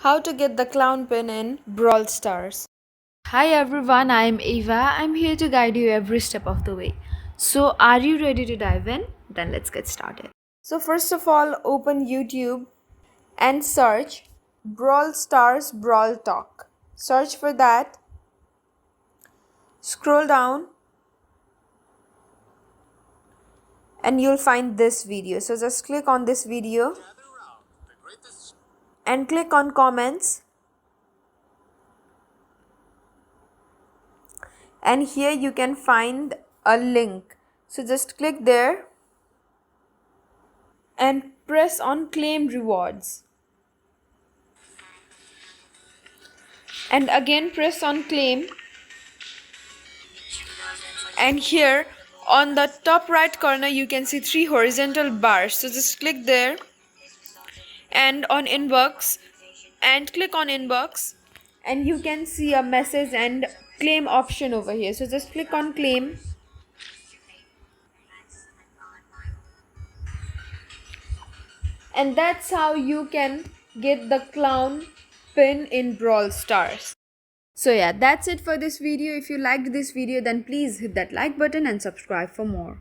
How to get the clown pin in Brawl Stars. Hi everyone, I am Eva. I'm here to guide you every step of the way. So, are you ready to dive in? Then let's get started. So first of all, open YouTube and search Brawl Stars Brawl Talk. Search for that. Scroll down and you'll find this video. So just click on this video and click on comments. And here you can find a link. So just click there and press on claim rewards. And again press on claim. And here on the top right corner you can see 3 horizontal bars. So just click there and on inbox and click on inbox and you can see a message and claim option over here. So just click on claim. And that's how you can get the clown pin in Brawl Stars. So yeah, that's it for this video. If you liked this video, then please hit that like button and subscribe for more.